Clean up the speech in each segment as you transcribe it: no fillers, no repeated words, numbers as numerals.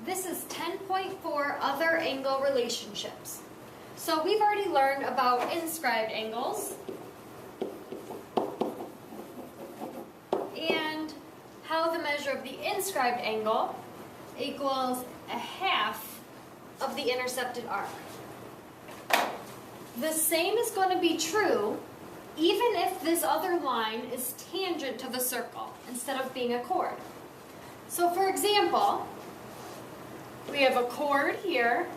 This is 10.4 other angle relationships. So we've already learned about inscribed angles and how the measure of the inscribed angle equals a half of the intercepted arc. The same is going to be true even if this other line is tangent to the circle instead of being a chord. So for example, we have a chord here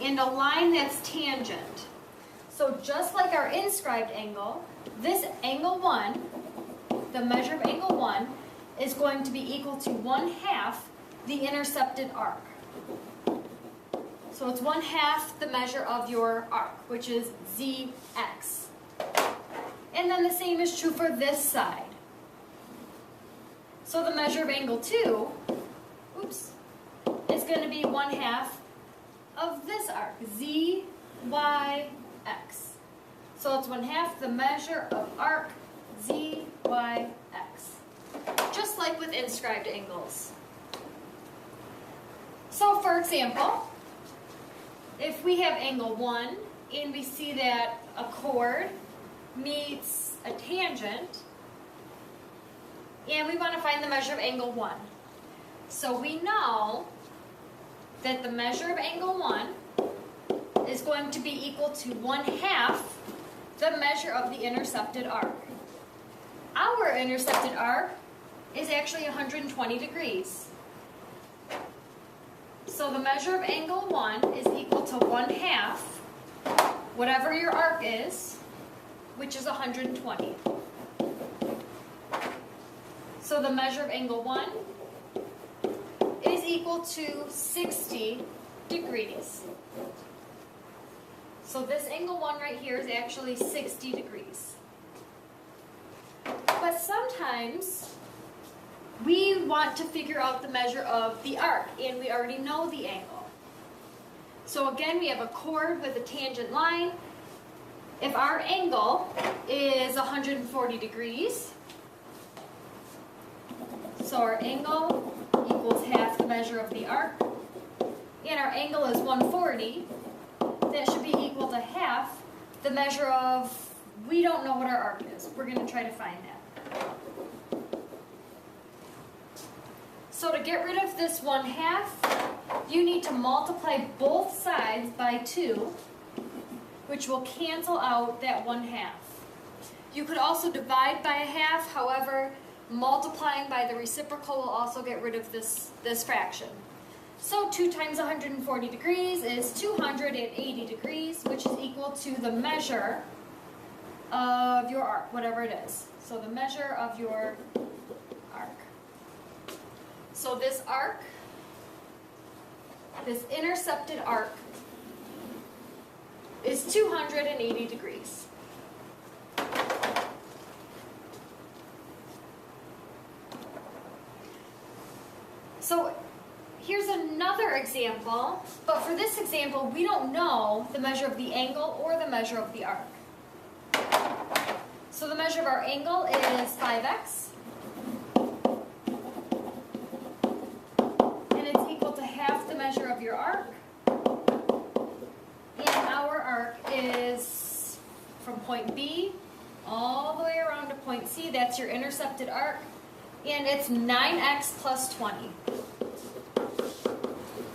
and a line that's tangent. So just like our inscribed angle, this angle 1, the measure of angle 1, is going to be equal to 1/2 the intercepted arc. So it's 1/2 the measure of your arc, which is ZX. And then the same is true for this side. So the measure of angle 2, is going to be 1/2 of this arc, ZYX. So it's 1/2 the measure of arc, ZYX. Just like with inscribed angles. So for example, if we have angle 1 and we see that a chord meets a tangent, and we want to find the measure of angle 1. So we know that the measure of angle 1 is going to be equal to 1/2 the measure of the intercepted arc. Our intercepted arc is actually 120 degrees. So the measure of angle 1 is equal to 1/2 whatever your arc is, which is 120. So the measure of angle 1 is equal to 60 degrees. So this angle 1 right here is actually 60 degrees. But sometimes we want to figure out the measure of the arc, and we already know the angle. So again, we have a chord with a tangent line. If our angle is 140 degrees, so our angle equals half the measure of the arc, and our angle is 140, that should be equal to half the measure of, we don't know what our arc is. We're going to try to find that. So to get rid of this 1/2, you need to multiply both sides by 2, which will cancel out that 1/2. You could also divide by 1/2, however, multiplying by the reciprocal will also get rid of this fraction. So 2 times 140 degrees is 280 degrees, which is equal to the measure of your arc, whatever it is. So the measure of your arc. So this arc, this intercepted arc, is 280 degrees. So here's another example, but for this example, we don't know the measure of the angle or the measure of the arc. So the measure of our angle is 5x, and it's equal to half the measure of your arc, and our arc is from point B all the way around to point C. That's your intercepted arc, and it's 9x plus 20.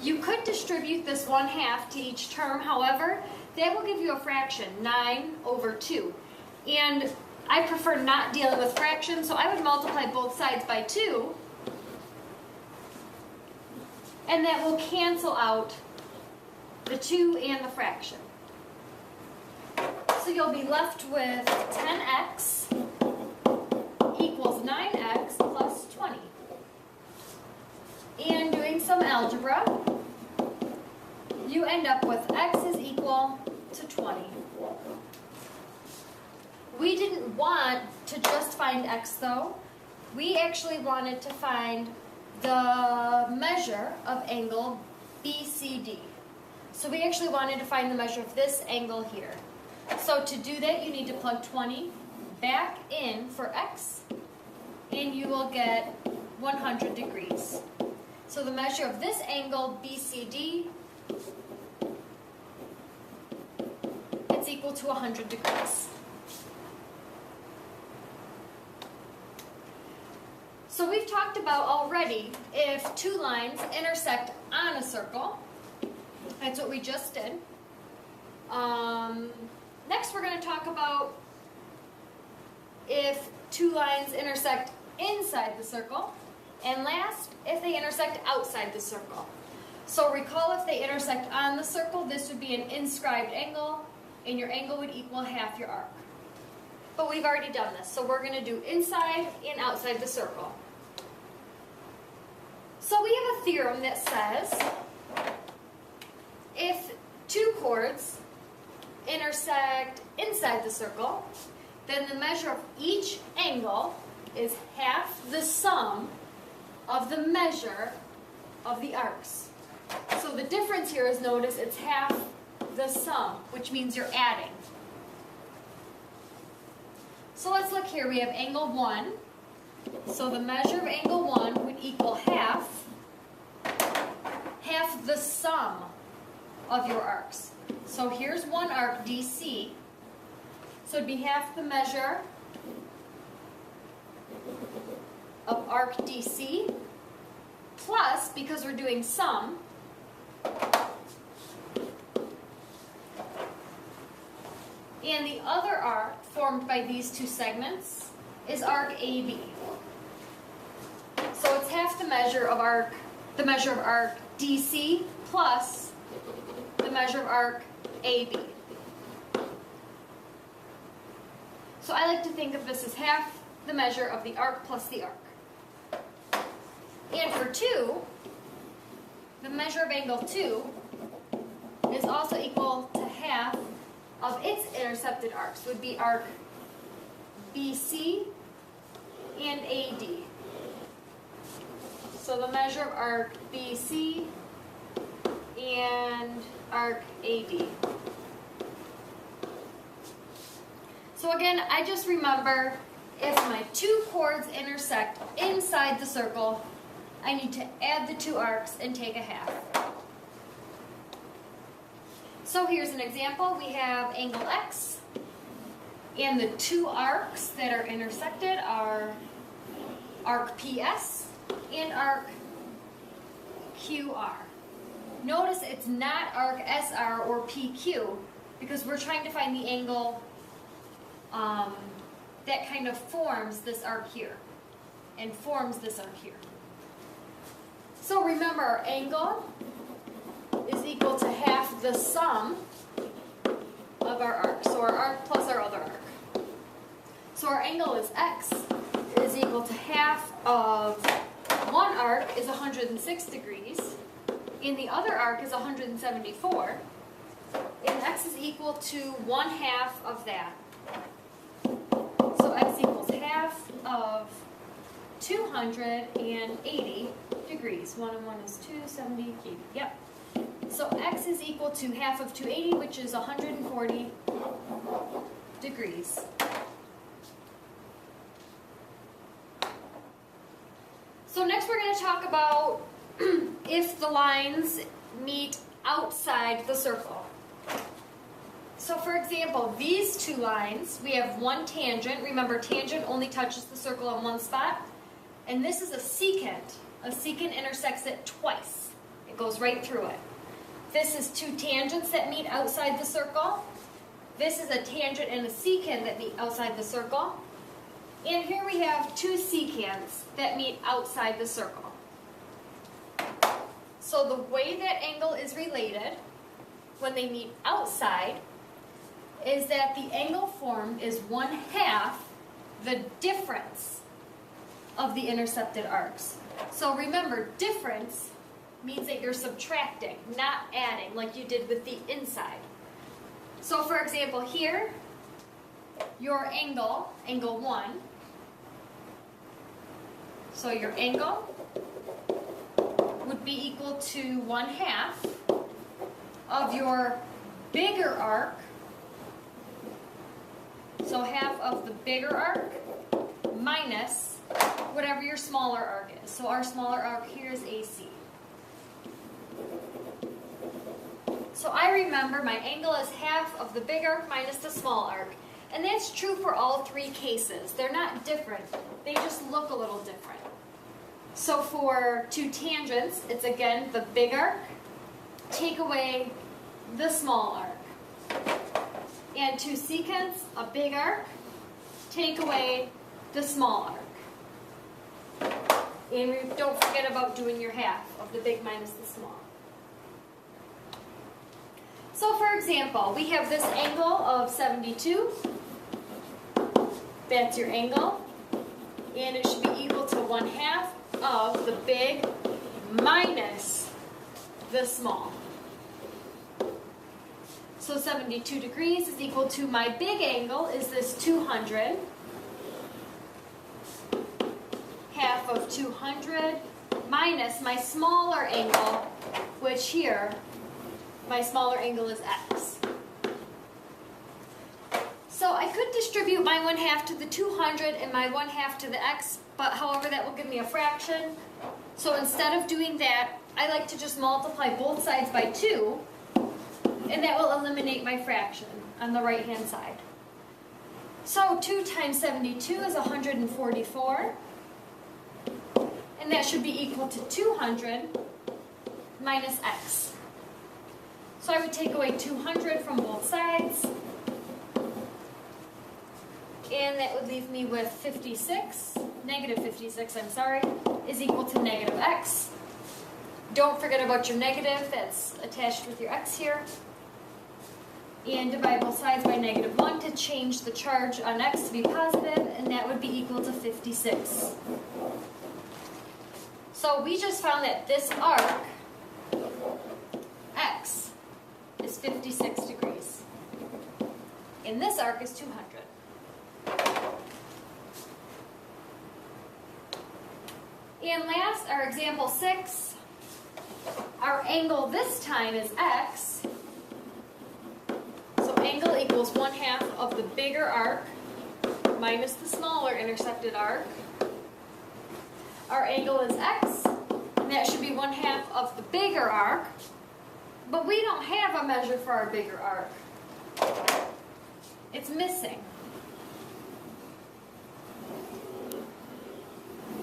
You could distribute this 1/2 to each term, however, that will give you a fraction, 9/2. And I prefer not dealing with fractions, so I would multiply both sides by 2, and that will cancel out the 2 and the fraction. So you'll be left with 10x equals 9x plus 20. And doing some algebra, you end up with x is equal to 20. We didn't want to just find x though. We actually wanted to find the measure of angle BCD. So we actually wanted to find the measure of this angle here. So to do that, you need to plug 20 back in for x, and you will get 100 degrees. So the measure of this angle, BCD, it's equal to 100 degrees. So we've talked about already if two lines intersect on a circle. That's what we just did. Next we're going to talk about if two lines intersect inside the circle. And last, if they intersect outside the circle. So recall if they intersect on the circle, this would be an inscribed angle, and your angle would equal half your arc. But we've already done this, so we're going to do inside and outside the circle. So we have a theorem that says if two chords intersect inside the circle, then the measure of each angle is half the sum of the measure of the arcs. So the difference here is, notice, it's half the sum, which means you're adding. So let's look here. We have angle 1. So the measure of angle 1 would equal half the sum of your arcs. So here's one arc, DC. So it'd be half the measure of arc DC plus, because we're doing sum, and the other arc formed by these two segments is arc AB. So it's half the measure of arc DC plus the measure of arc AB. So I like to think of this as half the measure of the arc plus the arc. And for 2, the measure of angle 2 is also equal to half of its intercepted arcs, would be arc BC and AD. So the measure of arc BC and arc AD. So again, I just remember if my two chords intersect inside the circle, I need to add the two arcs and take a half. So here's an example. We have angle X, and the two arcs that are intersected are arc PS and arc QR. Notice it's not arc SR or PQ because we're trying to find the angle that kind of forms this arc here and forms this arc here. So remember, our angle is equal to half the sum of our arc. So our arc plus our other arc. So our angle is X is equal to half of one arc is 106 degrees, and the other arc is 174, and X is equal to 1/2 of that. So X equals half of 280 degrees. 1 and 1 is 2, 70, 80. Yep. So X is equal to half of 280, which is 140 degrees. So next we're going to talk about if the lines meet outside the circle. So for example, these two lines, we have one tangent. Remember, tangent only touches the circle on one spot. And this is a secant. A secant intersects it twice. It goes right through it. This is two tangents that meet outside the circle. This is a tangent and a secant that meet outside the circle. And here we have two secants that meet outside the circle. So the way that angle is related when they meet outside is that the angle formed is 1/2 the difference of the intercepted arcs. So remember, difference means that you're subtracting, not adding, like you did with the inside. So for example, here, your angle 1, so your angle would be equal to 1/2 of your bigger arc. So half of the bigger arc minus whatever your smaller arc is. So our smaller arc here is AC. So I remember my angle is half of the big arc minus the small arc. And that's true for all three cases. They're not different. They just look a little different. So for two tangents, it's again the big arc, take away the small arc. And to secants, a big arc, take away the small arc. And don't forget about doing your half of the big minus the small. So for example, we have this angle of 72. That's your angle. And it should be equal to 1/2 of the big minus the small. So 72 degrees is equal to my big angle is this 200. Half of 200 minus my smaller angle, which here, my smaller angle is x. So I could distribute my 1/2 to the 200 and my 1/2 to the x, but however that will give me a fraction. So instead of doing that, I like to just multiply both sides by 2, and that will eliminate my fraction on the right hand side. So 2 times 72 is 144, and that should be equal to 200 minus x. So I would take away 200 from both sides, and that would leave me with 56, negative 56, I'm sorry, is equal to negative x. Don't forget about your negative that's attached with your x here. And divide both sides by -1 to change the charge on x to be positive, and that would be equal to 56. So we just found that this arc, x, is 56 degrees. And this arc is 200. And last, our example 6, our angle this time is x. So angle equals 1/2 of the bigger arc minus the smaller intersected arc. Our angle is x, and that should be 1/2 of the bigger arc. But we don't have a measure for our bigger arc. It's missing.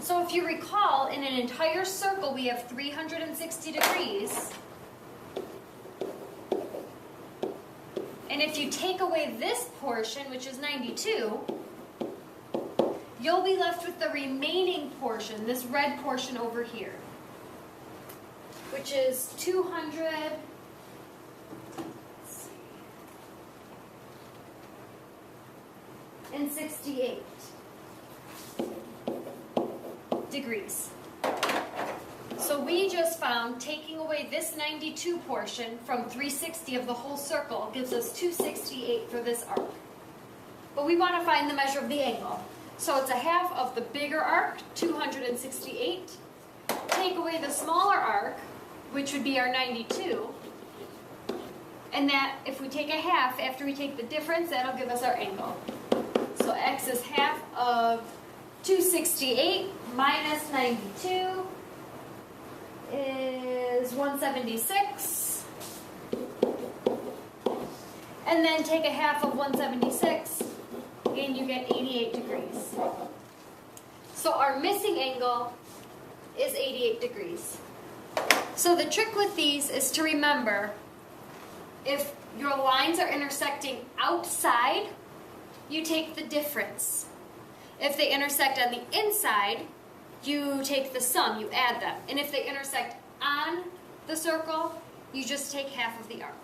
So if you recall, in an entire circle we have 360 degrees. And if you take away this portion, which is 92, you'll be left with the remaining portion, this red portion over here, which is 268 degrees. So we just found taking away this 92 portion from 360 of the whole circle gives us 268 for this arc. But we want to find the measure of the angle. So it's 1/2 of the bigger arc, 268. Take away the smaller arc, which would be our 92. And that, if we take 1/2, after we take the difference, that'll give us our angle. So x is 1/2 of 268 minus 92 is 176. And then take 1/2 of 176 and you get 88 degrees. So our missing angle is 88 degrees. So the trick with these is to remember, if your lines are intersecting outside, you take the difference. If they intersect on the inside, you take the sum, you add them. And if they intersect on the circle, you just take 1/2 of the arc.